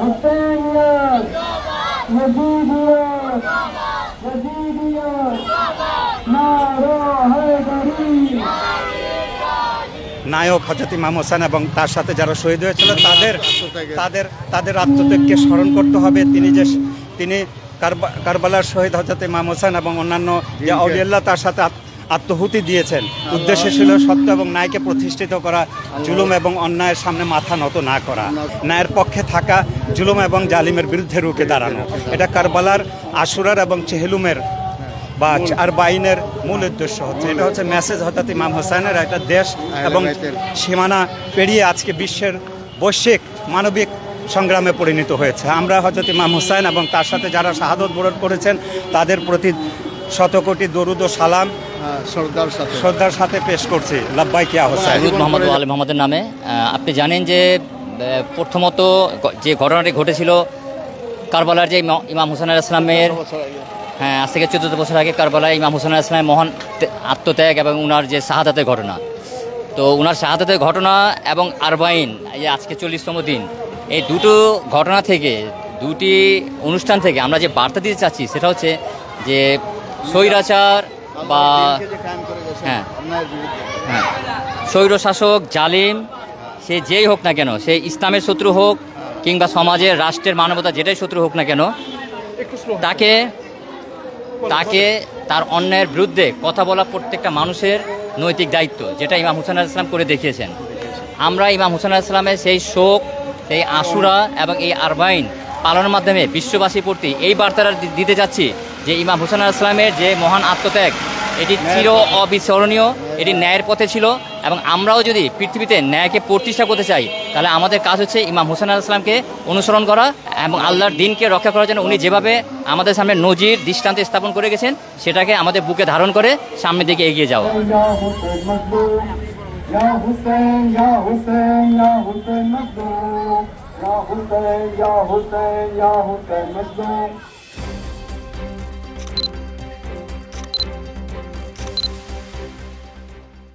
हुसैनियत यजीदियत यजीदियत नारा हैदरी। নায়ক হযরত ইমাম হোসেন এবং তার সাথে যারা শহীদ হয়েছিল তাদের আত্মত্যাগকে স্মরণ করতে হবে। তিনি কারবালার শহীদ হযরত ইমাম হোসেন এবং অন্যান্য যে আউলিয়াল্লাহ তার সাথে আত্মহুতি দিয়েছেন। উদ্দেশ্য ছিল সত্য এবং ন্যায়কে প্রতিষ্ঠিত করা, জুলুম এবং অন্যায়ের সামনে মাথা নত না করা, ন্যায়ের পক্ষে থাকা, জুলুম এবং জালিমের বিরুদ্ধে রুখে দাঁড়ানো। এটা কারবালার, আশুরার এবং চেহলুমের বা আরবাইনের মূল উদ্দেশ্য হচ্ছে। এটা হচ্ছে মেসেজ হযরত ইমাম হোসেনের। একটা দেশ এবং সীমানা পেরিয়ে আজকে বিশ্বের বৈশ্বিক মানবিক সংগ্রামে পরিণত হয়েছে। আমরা হযরত ইমাম হোসেন এবং তার সাথে যারা শাহাদত বরণ করেছেন তাদের প্রতি শতকোটি দরুদ ও সালাম শ্রদ্ধার সাথে পেশ করছি। লাব্বাইক ইয়া হোসেন। মোহাম্মদ আলী মোহাম্মদের নামে। আপনি জানেন যে প্রথমত যে ঘটনাটি ঘটেছিল কারবালার, যে ইমাম হোসেন আলাইহিস সালামের, হ্যাঁ, আজ থেকে 14 বছর আগে কারবালায় ইমাম হোসেন আলাইহিস সালামের মহান আত্মত্যাগ এবং উনার যে শাহাদাতের ঘটনা, তো উনার শাহাদাতের ঘটনা এবং আরবাইন, এই আজকে 40তম দিন, এই দুটো ঘটনা থেকে, দুটি অনুষ্ঠান থেকে আমরা যে বার্তা দিতে চাচ্ছি সেটা হচ্ছে যে স্বৈরাচার বা হ্যাঁ হ্যাঁ স্বৈরশাসক, জালিম, সে যেই হোক না কেন, সে ইসলামের শত্রু হোক কিংবা সমাজের, রাষ্ট্রের, মানবতা যেটাই শত্রু হোক না কেন, তাকে তার অন্যায়ের বিরুদ্ধে কথা বলা প্রত্যেকটা মানুষের নৈতিক দায়িত্ব, যেটা ইমাম হোসেন আলাইহিস সালাম করে দেখিয়েছেন। আমরা ইমাম হোসেন আলাইহিস সালামের সেই শোক, সেই আশুরা এবং এই আরবাইন পালনের মাধ্যমে বিশ্ববাসীর প্রতি এই বার্তাটা দিতে যাচ্ছি যে ইমাম হোসেন আলাইহিস সালামের যে মহান আত্মত্যাগ, এটি চির অবিস্মরণীয়, এটি ন্যায়ের পথে ছিল। এবং আমরাও যদি পৃথিবীতে ন্যায়কে প্রতিষ্ঠা করতে চাই তাহলে আমাদের কাজ হচ্ছে ইমাম হোসেন আলাইহিস সালামকে অনুসরণ করা এবং আল্লাহর দ্বীনকে রক্ষা করার জন্য উনি যেভাবে আমাদের সামনে নজির দৃষ্টান্ত স্থাপন করে গেছেন সেটাকে আমাদের বুকে ধারণ করে সামনের দিকে এগিয়ে যাওয়া। या हुसैन या हुसैन या हुसैन मजलूम, या हुसैन या हुसैन या हुसैन मजलूम।